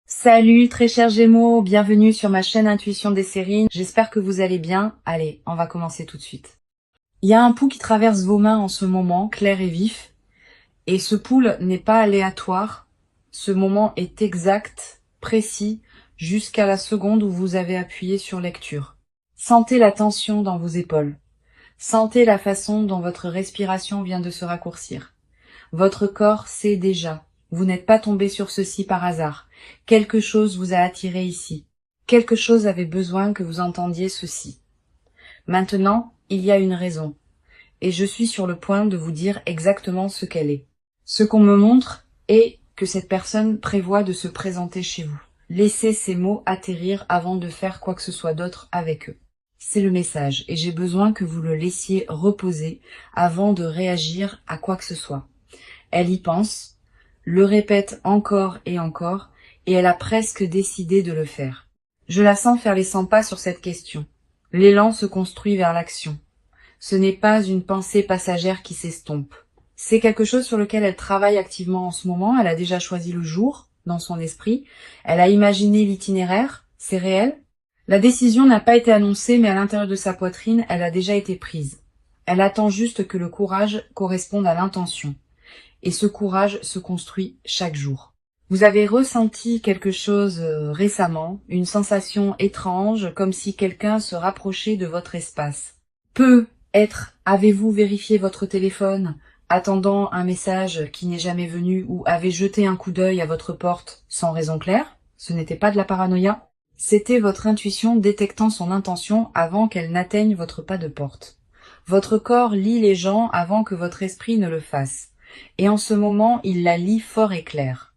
Salut très chers Gémeaux, bienvenue sur ma chaîne Intuition des séries. J'espère que vous allez bien. Allez, on va commencer tout de suite. Il y a un pouls qui traverse vos mains en ce moment, clair et vif. Et ce pouls n'est pas aléatoire. Ce moment est exact, précis, jusqu'à la seconde où vous avez appuyé sur lecture. Sentez la tension dans vos épaules. Sentez la façon dont votre respiration vient de se raccourcir. Votre corps sait déjà. Vous n'êtes pas tombé sur ceci par hasard. Quelque chose vous a attiré ici. Quelque chose avait besoin que vous entendiez ceci. Maintenant, il y a une raison. Et je suis sur le point de vous dire exactement ce qu'elle est. Ce qu'on me montre est que cette personne prévoit de se présenter chez vous. Laissez ces mots atterrir avant de faire quoi que ce soit d'autre avec eux. C'est le message et j'ai besoin que vous le laissiez reposer avant de réagir à quoi que ce soit. Elle y pense, le répète encore, et elle a presque décidé de le faire. Je la sens faire les 100 pas sur cette question. L'élan se construit vers l'action. Ce n'est pas une pensée passagère qui s'estompe. C'est quelque chose sur lequel elle travaille activement en ce moment. Elle a déjà choisi le jour dans son esprit. Elle a imaginé l'itinéraire. C'est réel. La décision n'a pas été annoncée, mais à l'intérieur de sa poitrine, elle a déjà été prise. Elle attend juste que le courage corresponde à l'intention. Et ce courage se construit chaque jour. Vous avez ressenti quelque chose récemment, une sensation étrange, comme si quelqu'un se rapprochait de votre espace. Avez-vous vérifié votre téléphone, attendant un message qui n'est jamais venu, ou avez jeté un coup d'œil à votre porte sans raison claire? Ce n'était pas de la paranoïa. C'était votre intuition détectant son intention avant qu'elle n'atteigne votre pas de porte. Votre corps lit les gens avant que votre esprit ne le fasse. Et en ce moment, il la lit fort et clair.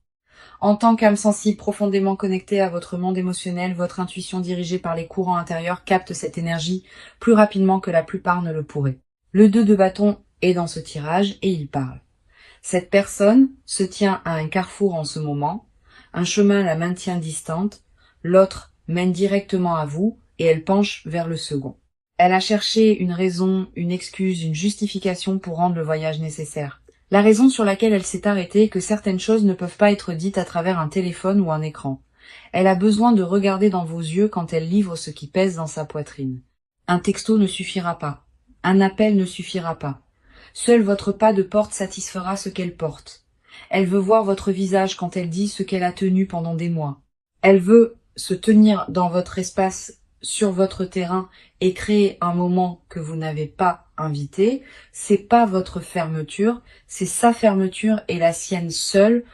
En tant qu'âme sensible profondément connectée à votre monde émotionnel, votre intuition dirigée par les courants intérieurs capte cette énergie plus rapidement que la plupart ne le pourraient. Le 2 de bâton est dans ce tirage et il parle. Cette personne se tient à un carrefour en ce moment, un chemin la maintient distante, l'autre mène directement à vous et elle penche vers le second. Elle a cherché une raison, une excuse, une justification pour rendre le voyage nécessaire. La raison sur laquelle elle s'est arrêtée est que certaines choses ne peuvent pas être dites à travers un téléphone ou un écran. Elle a besoin de regarder dans vos yeux quand elle livre ce qui pèse dans sa poitrine. Un texto ne suffira pas. Un appel ne suffira pas. Seul votre pas de porte satisfera ce qu'elle porte. Elle veut voir votre visage quand elle dit ce qu'elle a tenu pendant des mois. Elle veut se tenir dans votre espace, sur votre terrain, et créer un moment que vous n'avez pas invité. C'est pas votre fermeture, c'est sa fermeture et la sienne seule.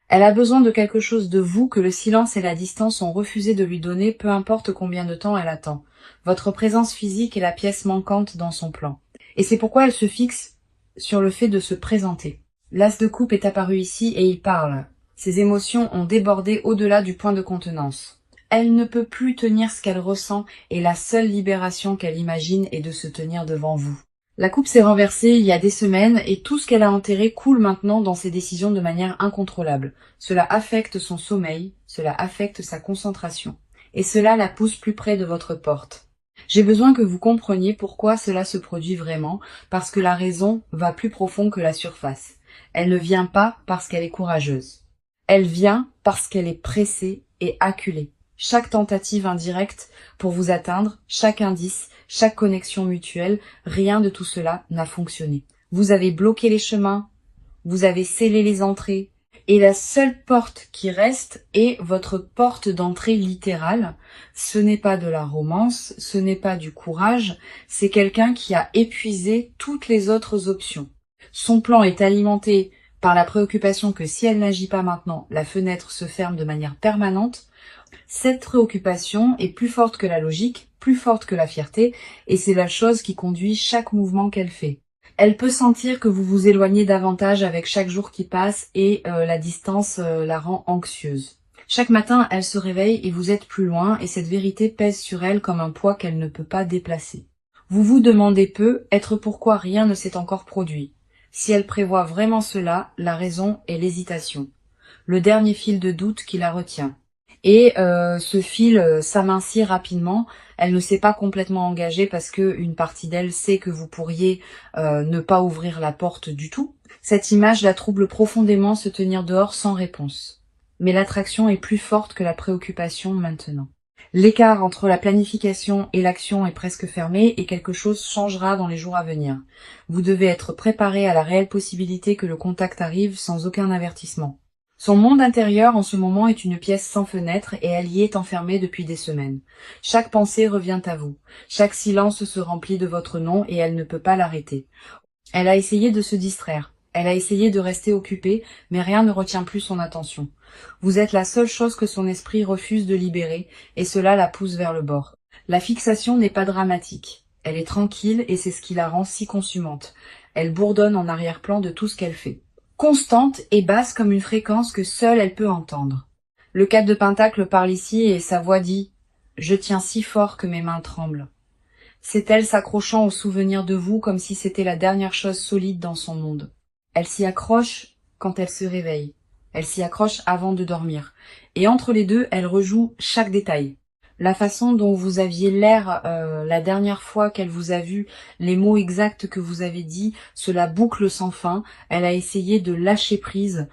Elle a besoin de quelque chose de vous que le silence et la distance ont refusé de lui donner, peu importe combien de temps elle attend. Votre présence physique est la pièce manquante dans son plan. Et c'est pourquoi elle se fixe sur le fait de se présenter. L'as de coupe est apparu ici et il parle. Ses émotions ont débordé au-delà du point de contenance. Elle ne peut plus tenir ce qu'elle ressent et la seule libération qu'elle imagine est de se tenir devant vous. La coupe s'est renversée il y a des semaines et tout ce qu'elle a enterré coule maintenant dans ses décisions de manière incontrôlable. Cela affecte son sommeil, cela affecte sa concentration. Et cela la pousse plus près de votre porte. J'ai besoin que vous compreniez pourquoi cela se produit vraiment, parce que la raison va plus profond que la surface. Elle ne vient pas parce qu'elle est courageuse. Elle vient parce qu'elle est pressée et acculée. Chaque tentative indirecte pour vous atteindre, chaque indice, chaque connexion mutuelle, rien de tout cela n'a fonctionné. Vous avez bloqué les chemins, vous avez scellé les entrées, et la seule porte qui reste est votre porte d'entrée littérale. Ce n'est pas de la romance, ce n'est pas du courage, c'est quelqu'un qui a épuisé toutes les autres options. Son plan est alimenté par la préoccupation que si elle n'agit pas maintenant, la fenêtre se ferme de manière permanente. Cette préoccupation est plus forte que la logique, plus forte que la fierté, et c'est la chose qui conduit chaque mouvement qu'elle fait. Elle peut sentir que vous vous éloignez davantage avec chaque jour qui passe et la distance la rend anxieuse. Chaque matin, elle se réveille et vous êtes plus loin et cette vérité pèse sur elle comme un poids qu'elle ne peut pas déplacer. Vous vous demandez peut-être pourquoi rien ne s'est encore produit. Si elle prévoit vraiment cela, la raison est l'hésitation. Le dernier fil de doute qui la retient. Et ce fil s'amincit rapidement. Elle ne s'est pas complètement engagée parce que une partie d'elle sait que vous pourriez ne pas ouvrir la porte du tout. Cette image la trouble profondément, se tenir dehors sans réponse. mais l'attraction est plus forte que la préoccupation maintenant. L'écart entre la planification et l'action est presque fermé et quelque chose changera dans les jours à venir. Vous devez être préparé à la réelle possibilité que le contact arrive sans aucun avertissement. Son monde intérieur en ce moment est une pièce sans fenêtre et elle y est enfermée depuis des semaines. Chaque pensée revient à vous. Chaque silence se remplit de votre nom et elle ne peut pas l'arrêter. Elle a essayé de se distraire. Elle a essayé de rester occupée, mais rien ne retient plus son attention. Vous êtes la seule chose que son esprit refuse de libérer, et cela la pousse vers le bord. La fixation n'est pas dramatique. Elle est tranquille et c'est ce qui la rend si consumante. Elle bourdonne en arrière-plan de tout ce qu'elle fait. Constante et basse comme une fréquence que seule elle peut entendre. Le 4 de Pentacle parle ici et sa voix dit « Je tiens si fort que mes mains tremblent ». C'est elle s'accrochant au souvenir de vous comme si c'était la dernière chose solide dans son monde. Elle s'y accroche quand elle se réveille. Elle s'y accroche avant de dormir. Et entre les deux, elle rejoue chaque détail. La façon dont vous aviez l'air la dernière fois qu'elle vous a vu, les mots exacts que vous avez dit, cela boucle sans fin. Elle a essayé de lâcher prise.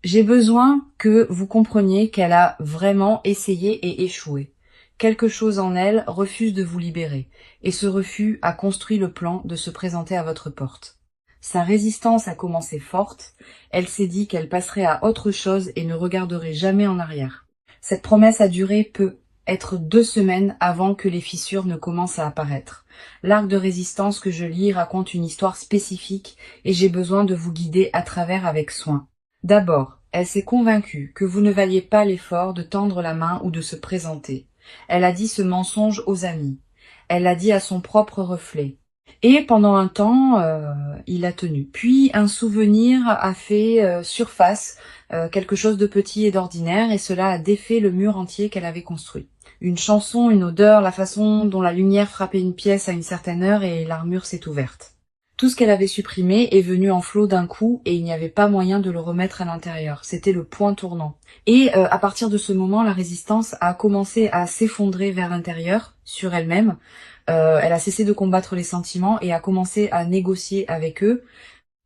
J'ai besoin que vous compreniez qu'elle a vraiment essayé et échoué. Quelque chose en elle refuse de vous libérer, et ce refus a construit le plan de se présenter à votre porte. Sa résistance a commencé forte, elle s'est dit qu'elle passerait à autre chose et ne regarderait jamais en arrière. Cette promesse a duré peut être 2 semaines avant que les fissures ne commencent à apparaître. L'arc de résistance que je lis raconte une histoire spécifique et j'ai besoin de vous guider à travers avec soin. D'abord, elle s'est convaincue que vous ne valiez pas l'effort de tendre la main ou de se présenter. Elle a dit ce mensonge aux amis. Elle l'a dit à son propre reflet. Et pendant un temps, il a tenu. Puis un souvenir a fait surface, quelque chose de petit et d'ordinaire, et cela a défait le mur entier qu'elle avait construit. Une chanson, une odeur, la façon dont la lumière frappait une pièce à une certaine heure et l'armure s'est ouverte. Tout ce qu'elle avait supprimé est venu en flot d'un coup et il n'y avait pas moyen de le remettre à l'intérieur. C'était le point tournant. Et à partir de ce moment, la résistance a commencé à s'effondrer vers l'intérieur, sur elle-même. Elle a cessé de combattre les sentiments et a commencé à négocier avec eux.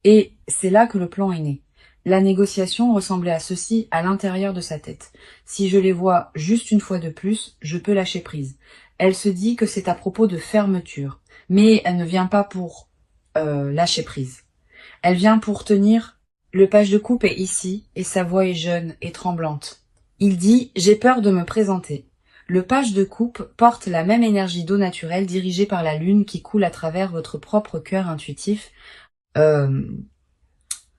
Et c'est là que le plan est né. La négociation ressemblait à ceci à l'intérieur de sa tête. Si je les vois juste une fois de plus, je peux lâcher prise. Elle se dit que c'est à propos de fermeture. Mais elle ne vient pas pour lâcher prise. Elle vient pour tenir. Le page de coupe est ici et sa voix est jeune et tremblante. Il dit « J'ai peur de me présenter ». Le page de coupe porte la même énergie d'eau naturelle dirigée par la lune qui coule à travers votre propre cœur intuitif,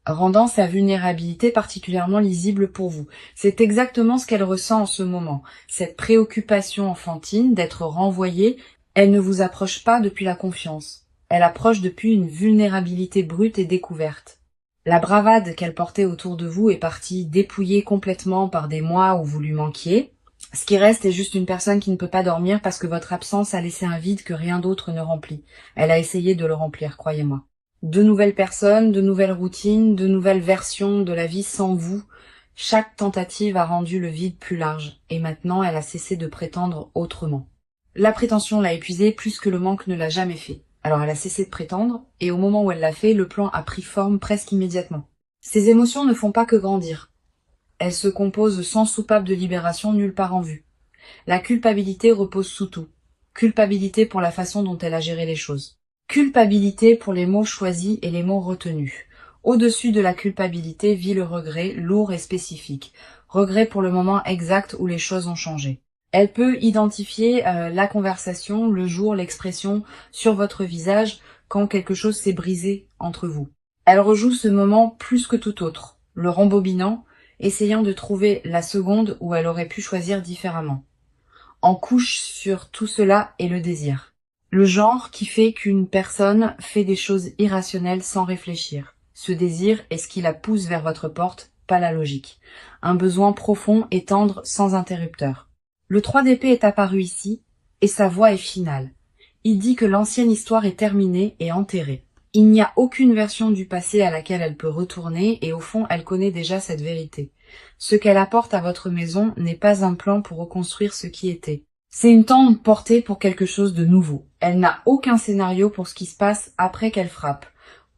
rendant sa vulnérabilité particulièrement lisible pour vous. C'est exactement ce qu'elle ressent en ce moment. Cette préoccupation enfantine d'être renvoyée, elle ne vous approche pas depuis la confiance. Elle approche depuis une vulnérabilité brute et découverte. La bravade qu'elle portait autour de vous est partie dépouillée complètement par des mois où vous lui manquiez. Ce qui reste est juste une personne qui ne peut pas dormir parce que votre absence a laissé un vide que rien d'autre ne remplit. Elle a essayé de le remplir, croyez-moi. De nouvelles personnes, de nouvelles routines, de nouvelles versions de la vie sans vous. Chaque tentative a rendu le vide plus large, et maintenant elle a cessé de prétendre autrement. La prétention l'a épuisée plus que le manque ne l'a jamais fait. Alors elle a cessé de prétendre, et au moment où elle l'a fait, le plan a pris forme presque immédiatement. Ces émotions ne font pas que grandir. Elles se composent sans soupape de libération nulle part en vue. La culpabilité repose sous tout. Culpabilité pour la façon dont elle a géré les choses. Culpabilité pour les mots choisis et les mots retenus. Au-dessus de la culpabilité vit le regret, lourd et spécifique. Regret pour le moment exact où les choses ont changé. Elle peut identifier la conversation, le jour, l'expression sur votre visage quand quelque chose s'est brisé entre vous. Elle rejoue ce moment plus que tout autre, le rembobinant, essayant de trouver la seconde où elle aurait pu choisir différemment. En couche sur tout cela est le désir. Le genre qui fait qu'une personne fait des choses irrationnelles sans réfléchir. Ce désir est ce qui la pousse vers votre porte, pas la logique. Un besoin profond et tendre sans interrupteur. Le 3 d'épée est apparu ici, et sa voix est finale. Il dit que l'ancienne histoire est terminée et enterrée. Il n'y a aucune version du passé à laquelle elle peut retourner et au fond elle connaît déjà cette vérité. Ce qu'elle apporte à votre maison n'est pas un plan pour reconstruire ce qui était. C'est une tente portée pour quelque chose de nouveau. Elle n'a aucun scénario pour ce qui se passe après qu'elle frappe.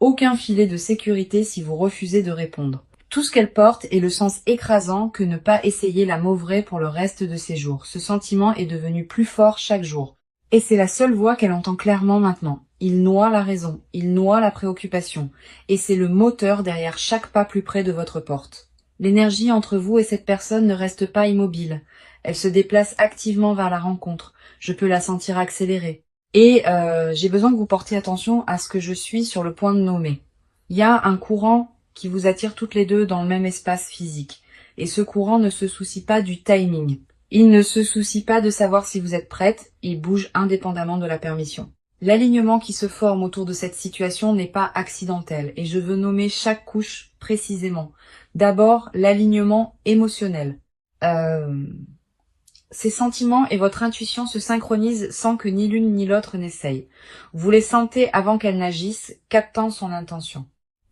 Aucun filet de sécurité si vous refusez de répondre. Tout ce qu'elle porte est le sens écrasant que ne pas essayer la mauvaise pour le reste de ses jours. Ce sentiment est devenu plus fort chaque jour. Et c'est la seule voix qu'elle entend clairement maintenant. Il noie la raison, il noie la préoccupation. Et c'est le moteur derrière chaque pas plus près de votre porte. L'énergie entre vous et cette personne ne reste pas immobile. Elle se déplace activement vers la rencontre. Je peux la sentir accélérer. Et j'ai besoin que vous portiez attention à ce que je suis sur le point de nommer. Il y a un courant qui vous attire toutes les deux dans le même espace physique. Et ce courant ne se soucie pas du timing. Il ne se soucie pas de savoir si vous êtes prête, il bouge indépendamment de la permission. L'alignement qui se forme autour de cette situation n'est pas accidentel et je veux nommer chaque couche précisément. D'abord, l'alignement émotionnel. Ces sentiments et votre intuition se synchronisent sans que ni l'une ni l'autre n'essaye. Vous les sentez avant qu'elles n'agissent, captant son intention.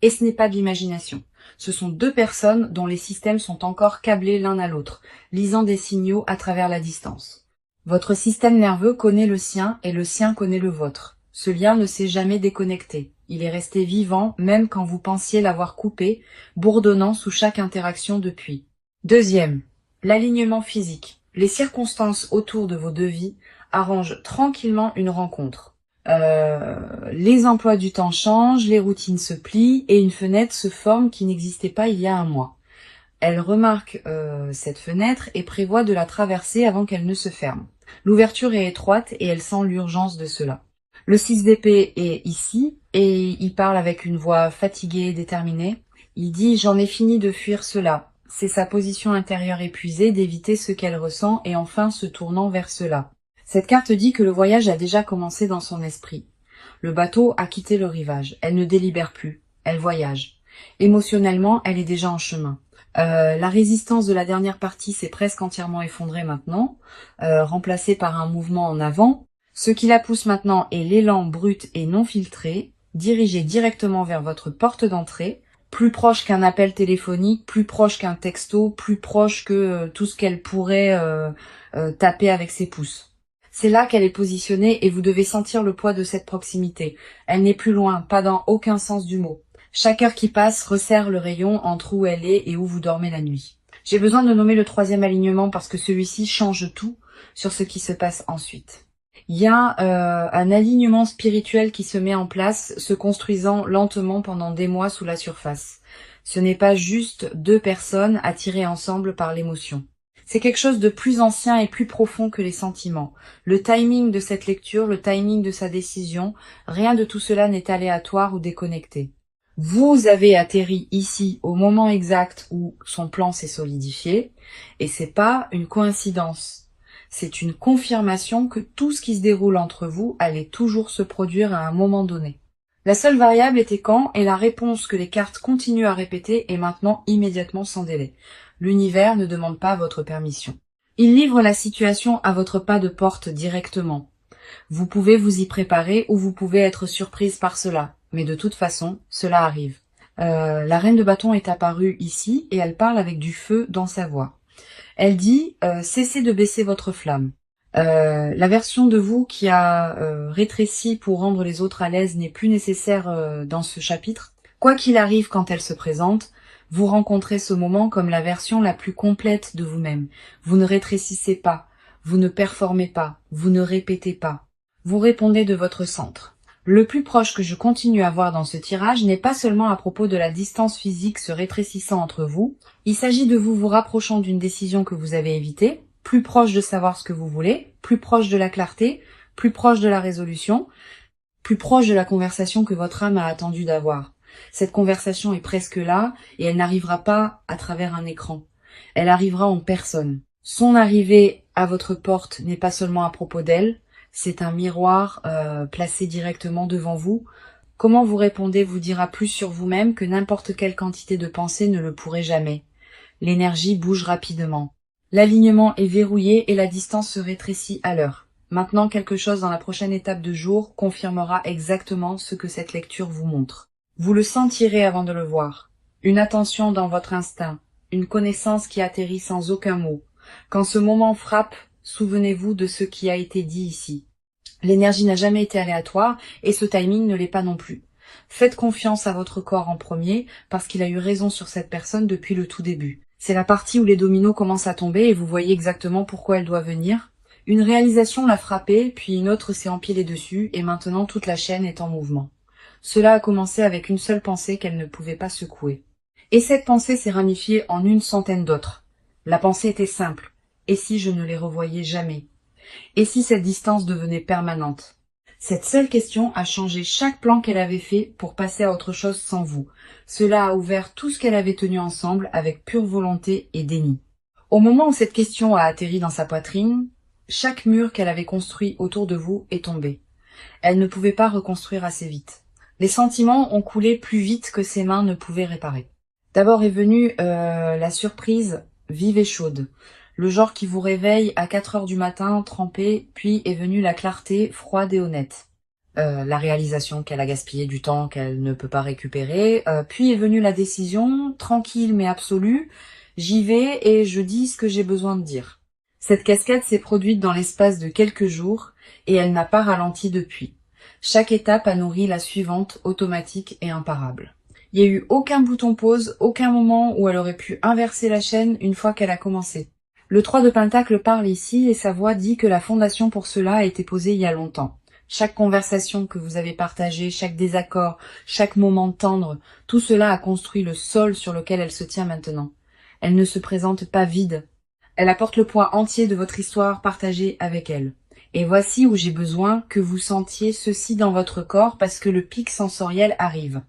Et ce n'est pas de l'imagination. Ce sont deux personnes dont les systèmes sont encore câblés l'un à l'autre, lisant des signaux à travers la distance. Votre système nerveux connaît le sien et le sien connaît le vôtre. Ce lien ne s'est jamais déconnecté. Il est resté vivant même quand vous pensiez l'avoir coupé, bourdonnant sous chaque interaction depuis. Deuxième, l'alignement physique. Les circonstances autour de vos deux vies arrangent tranquillement une rencontre. Les emplois du temps changent, les routines se plient et une fenêtre se forme qui n'existait pas il y a un mois. Elle remarque cette fenêtre et prévoit de la traverser avant qu'elle ne se ferme. L'ouverture est étroite et elle sent l'urgence de cela. Le 6 d'épée est ici et il parle avec une voix fatiguée et déterminée. Il dit « J'en ai fini de fuir cela ». C'est sa position intérieure épuisée d'éviter ce qu'elle ressent et enfin se tournant vers cela. Cette carte dit que le voyage a déjà commencé dans son esprit. Le bateau a quitté le rivage. Elle ne délibère plus. Elle voyage. Émotionnellement, elle est déjà en chemin. La résistance de la dernière partie s'est presque entièrement effondrée maintenant, remplacée par un mouvement en avant. Ce qui la pousse maintenant est l'élan brut et non filtré, dirigé directement vers votre porte d'entrée, plus proche qu'un appel téléphonique, plus proche qu'un texto, plus proche que tout ce qu'elle pourrait taper avec ses pouces. C'est là qu'elle est positionnée et vous devez sentir le poids de cette proximité. Elle n'est plus loin, pas dans aucun sens du mot. Chaque heure qui passe resserre le rayon entre où elle est et où vous dormez la nuit. J'ai besoin de nommer le troisième alignement parce que celui-ci change tout sur ce qui se passe ensuite. Il y a un alignement spirituel qui se met en place, se construisant lentement pendant des mois sous la surface. Ce n'est pas juste deux personnes attirées ensemble par l'émotion. C'est quelque chose de plus ancien et plus profond que les sentiments. Le timing de cette lecture, le timing de sa décision, rien de tout cela n'est aléatoire ou déconnecté. Vous avez atterri ici au moment exact où son plan s'est solidifié, et c'est pas une coïncidence. C'est une confirmation que tout ce qui se déroule entre vous allait toujours se produire à un moment donné. La seule variable était quand, et la réponse que les cartes continuent à répéter est maintenant immédiatement sans délai. L'univers ne demande pas votre permission. Il livre la situation à votre pas de porte directement. Vous pouvez vous y préparer ou vous pouvez être surprise par cela, mais de toute façon, cela arrive. La reine de bâton est apparue ici et elle parle avec du feu dans sa voix. Elle dit cessez de baisser votre flamme. La version de vous qui a rétréci pour rendre les autres à l'aise n'est plus nécessaire dans ce chapitre. Quoi qu'il arrive quand elle se présente, vous rencontrez ce moment comme la version la plus complète de vous-même. Vous ne rétrécissez pas, vous ne performez pas, vous ne répétez pas. Vous répondez de votre centre. Le plus proche que je continue à voir dans ce tirage n'est pas seulement à propos de la distance physique se rétrécissant entre vous, il s'agit de vous rapprochant d'une décision que vous avez évitée, plus proche de savoir ce que vous voulez, plus proche de la clarté, plus proche de la résolution, plus proche de la conversation que votre âme a attendu d'avoir. Cette conversation est presque là et elle n'arrivera pas à travers un écran. Elle arrivera en personne. Son arrivée à votre porte n'est pas seulement à propos d'elle, c'est un miroir placé directement devant vous. Comment vous répondez vous dira plus sur vous-même que n'importe quelle quantité de pensée ne le pourrait jamais. L'énergie bouge rapidement. L'alignement est verrouillé et la distance se rétrécit à l'heure. Maintenant, quelque chose dans la prochaine étape de jour confirmera exactement ce que cette lecture vous montre. Vous le sentirez avant de le voir. Une attention dans votre instinct, une connaissance qui atterrit sans aucun mot. Quand ce moment frappe, souvenez-vous de ce qui a été dit ici. L'énergie n'a jamais été aléatoire et ce timing ne l'est pas non plus. Faites confiance à votre corps en premier, parce qu'il a eu raison sur cette personne depuis le tout début. C'est la partie où les dominos commencent à tomber et vous voyez exactement pourquoi elle doit venir. Une réalisation l'a frappée, puis une autre s'est empilée dessus, et maintenant toute la chaîne est en mouvement. Cela a commencé avec une seule pensée qu'elle ne pouvait pas secouer. Et cette pensée s'est ramifiée en une centaine d'autres. La pensée était simple. Et si je ne les revoyais jamais? Et si cette distance devenait permanente? Cette seule question a changé chaque plan qu'elle avait fait pour passer à autre chose sans vous. Cela a ouvert tout ce qu'elle avait tenu ensemble avec pure volonté et déni. Au moment où cette question a atterri dans sa poitrine, chaque mur qu'elle avait construit autour de vous est tombé. Elle ne pouvait pas reconstruire assez vite. Les sentiments ont coulé plus vite que ses mains ne pouvaient réparer. D'abord est venue la surprise vive et chaude. Le genre qui vous réveille à 4 heures du matin, trempé, puis est venue la clarté froide et honnête. La réalisation qu'elle a gaspillé du temps qu'elle ne peut pas récupérer, puis est venue la décision, tranquille mais absolue, j'y vais et je dis ce que j'ai besoin de dire. Cette cascade s'est produite dans l'espace de quelques jours, et elle n'a pas ralenti depuis. Chaque étape a nourri la suivante, automatique et imparable. Il n'y a eu aucun bouton pause, aucun moment où elle aurait pu inverser la chaîne une fois qu'elle a commencé. Le 3 de Pentacle parle ici et sa voix dit que la fondation pour cela a été posée il y a longtemps. Chaque conversation que vous avez partagée, chaque désaccord, chaque moment tendre, tout cela a construit le sol sur lequel elle se tient maintenant. Elle ne se présente pas vide. Elle apporte le poids entier de votre histoire partagée avec elle. Et voici où j'ai besoin que vous sentiez ceci dans votre corps parce que le pic sensoriel arrive.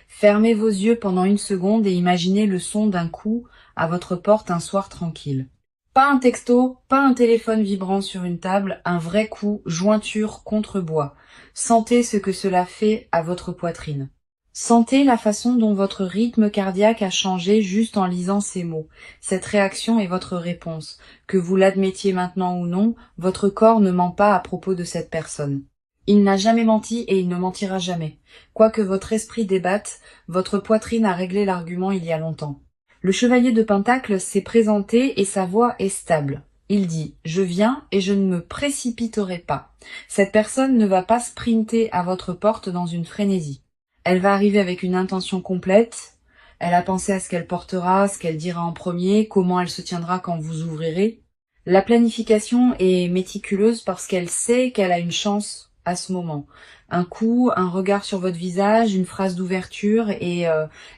Fermez vos yeux pendant une seconde et imaginez le son d'un coup à votre porte un soir tranquille. Pas un texto, pas un téléphone vibrant sur une table, un vrai coup, jointure contre bois. Sentez ce que cela fait à votre poitrine. Sentez la façon dont votre rythme cardiaque a changé juste en lisant ces mots. Cette réaction est votre réponse. Que vous l'admettiez maintenant ou non, votre corps ne ment pas à propos de cette personne. Il n'a jamais menti et il ne mentira jamais. Quoique votre esprit débatte, votre poitrine a réglé l'argument il y a longtemps. Le chevalier de Pentacle s'est présenté et sa voix est stable. Il dit « Je viens et je ne me précipiterai pas ». Cette personne ne va pas sprinter à votre porte dans une frénésie. Elle va arriver avec une intention complète. Elle a pensé à ce qu'elle portera, ce qu'elle dira en premier, comment elle se tiendra quand vous ouvrirez. La planification est méticuleuse parce qu'elle sait qu'elle a une chance à ce moment. Un coup, un regard sur votre visage, une phrase d'ouverture et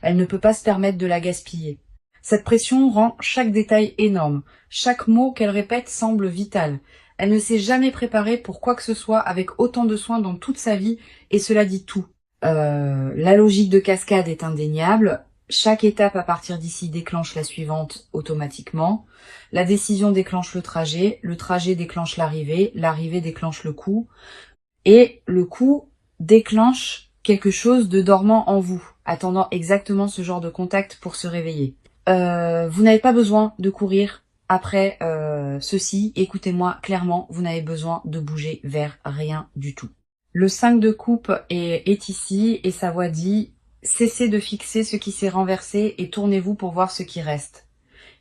elle ne peut pas se permettre de la gaspiller. Cette pression rend chaque détail énorme. Chaque mot qu'elle répète semble vital. Elle ne s'est jamais préparée pour quoi que ce soit avec autant de soin dans toute sa vie et cela dit tout. La logique de cascade est indéniable. Chaque étape à partir d'ici déclenche la suivante automatiquement. La décision déclenche le trajet déclenche l'arrivée déclenche le coup, et le coup déclenche quelque chose de dormant en vous, attendant exactement ce genre de contact pour se réveiller. Vous n'avez pas besoin de courir après ceci, écoutez-moi clairement, vous n'avez besoin de bouger vers rien du tout. Le 5 de coupe est ici et sa voix dit « Cessez de fixer ce qui s'est renversé et tournez-vous pour voir ce qui reste.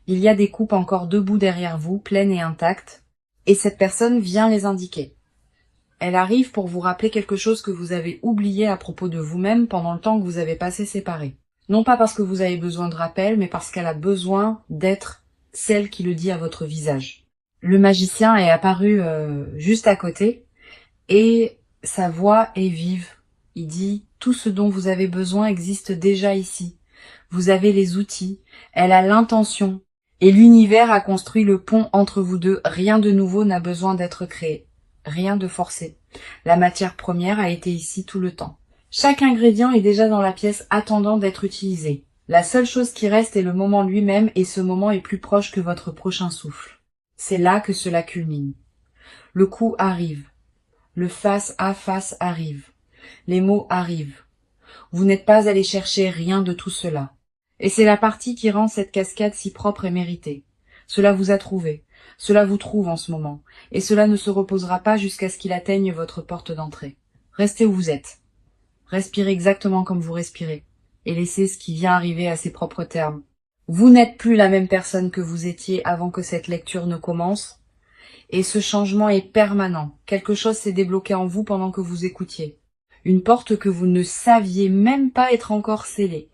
Il y a des coupes encore debout derrière vous, pleines et intactes, et cette personne vient les indiquer. Elle arrive pour vous rappeler quelque chose que vous avez oublié à propos de vous-même pendant le temps que vous avez passé séparés. Non pas parce que vous avez besoin de rappel, mais parce qu'elle a besoin d'être celle qui le dit à votre visage. » Le magicien est apparu juste à côté, et sa voix est vive. Il dit « Tout ce dont vous avez besoin existe déjà ici. Vous avez les outils. Elle a l'intention. Et l'univers a construit le pont entre vous deux. Rien de nouveau n'a besoin d'être créé. Rien de forcé. La matière première a été ici tout le temps. Chaque ingrédient est déjà dans la pièce attendant d'être utilisé. La seule chose qui reste est le moment lui-même et ce moment est plus proche que votre prochain souffle. C'est là que cela culmine. Le coup arrive. Le face à face arrive. Les mots arrivent. Vous n'êtes pas allé chercher rien de tout cela. Et c'est la partie qui rend cette cascade si propre et méritée. Cela vous a trouvé. Cela vous trouve en ce moment. Et cela ne se reposera pas jusqu'à ce qu'il atteigne votre porte d'entrée. Restez où vous êtes. Respirez exactement comme vous respirez. Et laissez ce qui vient arriver à ses propres termes. Vous n'êtes plus la même personne que vous étiez avant que cette lecture ne commence. Et ce changement est permanent. Quelque chose s'est débloqué en vous pendant que vous écoutiez. Une porte que vous ne saviez même pas être encore scellée.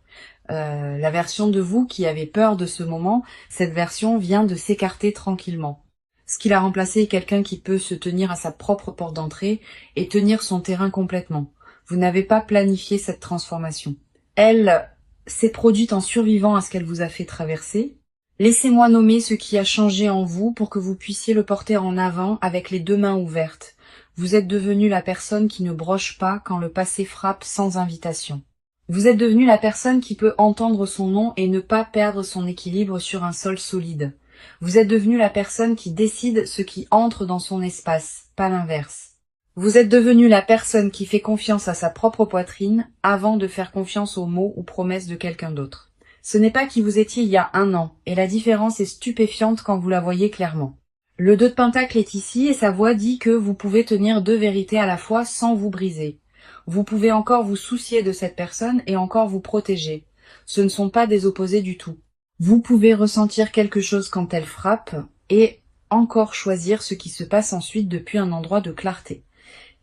La version de vous qui avait peur de ce moment, cette version vient de s'écarter tranquillement. Ce qui l'a remplacé est quelqu'un qui peut se tenir à sa propre porte d'entrée et tenir son terrain complètement. Vous n'avez pas planifié cette transformation. Elle s'est produite en survivant à ce qu'elle vous a fait traverser. Laissez-moi nommer ce qui a changé en vous pour que vous puissiez le porter en avant avec les deux mains ouvertes. Vous êtes devenu la personne qui ne broche pas quand le passé frappe sans invitation. Vous êtes devenu la personne qui peut entendre son nom et ne pas perdre son équilibre sur un sol solide. Vous êtes devenu la personne qui décide ce qui entre dans son espace, pas l'inverse. Vous êtes devenu la personne qui fait confiance à sa propre poitrine avant de faire confiance aux mots ou promesses de quelqu'un d'autre. Ce n'est pas qui vous étiez il y a 1 an, et la différence est stupéfiante quand vous la voyez clairement. Le 2 de Pentacle est ici et sa voix dit que vous pouvez tenir 2 vérités à la fois sans vous briser. Vous pouvez encore vous soucier de cette personne et encore vous protéger. Ce ne sont pas des opposés du tout. Vous pouvez ressentir quelque chose quand elle frappe et encore choisir ce qui se passe ensuite depuis un endroit de clarté.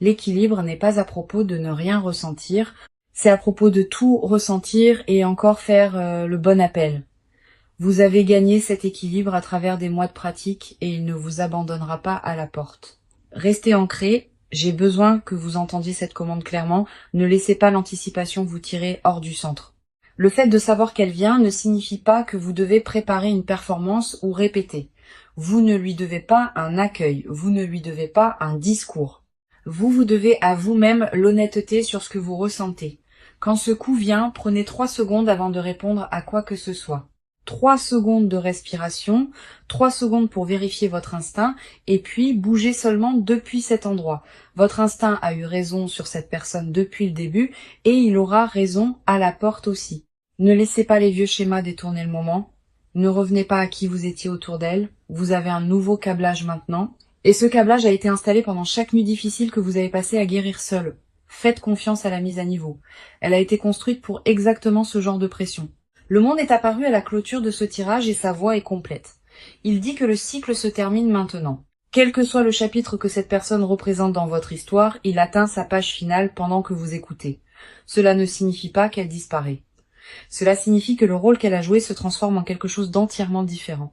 L'équilibre n'est pas à propos de ne rien ressentir, c'est à propos de tout ressentir et encore faire le bon appel. Vous avez gagné cet équilibre à travers des mois de pratique et il ne vous abandonnera pas à la porte. Restez ancré, j'ai besoin que vous entendiez cette commande clairement, ne laissez pas l'anticipation vous tirer hors du centre. Le fait de savoir qu'elle vient ne signifie pas que vous devez préparer une performance ou répéter. Vous ne lui devez pas un accueil, vous ne lui devez pas un discours. Vous devez à vous-même l'honnêteté sur ce que vous ressentez. Quand ce coup vient, prenez 3 secondes avant de répondre à quoi que ce soit. 3 secondes de respiration, 3 secondes pour vérifier votre instinct, et puis bougez seulement depuis cet endroit. Votre instinct a eu raison sur cette personne depuis le début, et il aura raison à la porte aussi. Ne laissez pas les vieux schémas détourner le moment. Ne revenez pas à qui vous étiez autour d'elle. Vous avez un nouveau câblage maintenant. Et ce câblage a été installé pendant chaque nuit difficile que vous avez passé à guérir seul. Faites confiance à la mise à niveau. Elle a été construite pour exactement ce genre de pression. Le monde est apparu à la clôture de ce tirage et sa voix est complète. Il dit que le cycle se termine maintenant. Quel que soit le chapitre que cette personne représente dans votre histoire, il atteint sa page finale pendant que vous écoutez. Cela ne signifie pas qu'elle disparaît. Cela signifie que le rôle qu'elle a joué se transforme en quelque chose d'entièrement différent.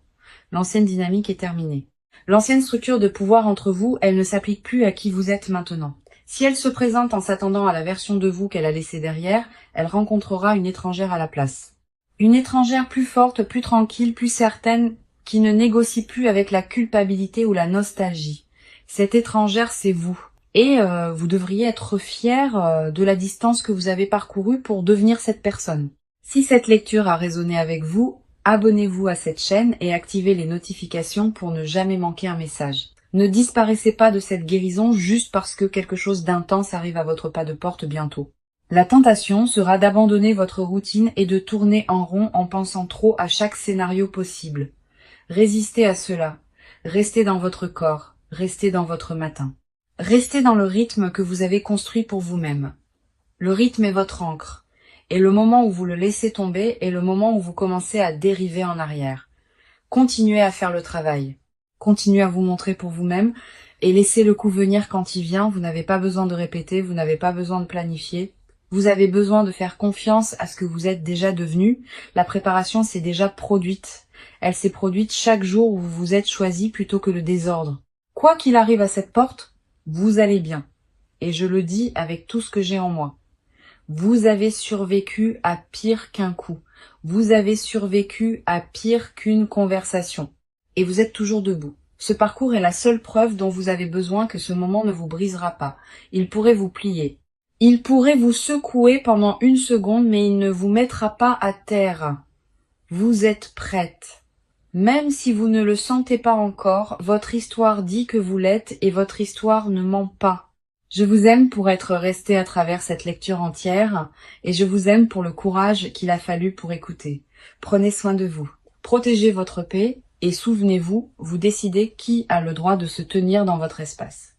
L'ancienne dynamique est terminée. L'ancienne structure de pouvoir entre vous, elle ne s'applique plus à qui vous êtes maintenant. Si elle se présente en s'attendant à la version de vous qu'elle a laissée derrière, elle rencontrera une étrangère à la place. Une étrangère plus forte, plus tranquille, plus certaine, qui ne négocie plus avec la culpabilité ou la nostalgie. Cette étrangère, c'est vous. Et vous devriez être fier de la distance que vous avez parcourue pour devenir cette personne. Si cette lecture a résonné avec vous, abonnez-vous à cette chaîne et activez les notifications pour ne jamais manquer un message. Ne disparaissez pas de cette guérison juste parce que quelque chose d'intense arrive à votre pas de porte bientôt. La tentation sera d'abandonner votre routine et de tourner en rond en pensant trop à chaque scénario possible. Résistez à cela. Restez dans votre corps. Restez dans votre matin. Restez dans le rythme que vous avez construit pour vous-même. Le rythme est votre ancre. Et le moment où vous le laissez tomber est le moment où vous commencez à dériver en arrière. Continuez à faire le travail. Continuez à vous montrer pour vous-même et laissez le coup venir quand il vient. Vous n'avez pas besoin de répéter, vous n'avez pas besoin de planifier. Vous avez besoin de faire confiance à ce que vous êtes déjà devenu. La préparation s'est déjà produite. Elle s'est produite chaque jour où vous vous êtes choisi plutôt que le désordre. Quoi qu'il arrive à cette porte, vous allez bien. Et je le dis avec tout ce que j'ai en moi. Vous avez survécu à pire qu'un coup. Vous avez survécu à pire qu'une conversation. Et vous êtes toujours debout. Ce parcours est la seule preuve dont vous avez besoin que ce moment ne vous brisera pas. Il pourrait vous plier. Il pourrait vous secouer pendant 1 seconde, mais il ne vous mettra pas à terre. Vous êtes prête. Même si vous ne le sentez pas encore, votre histoire dit que vous l'êtes et votre histoire ne ment pas. Je vous aime pour être resté à travers cette lecture entière et je vous aime pour le courage qu'il a fallu pour écouter. Prenez soin de vous. Protégez votre paix et souvenez-vous, vous décidez qui a le droit de se tenir dans votre espace.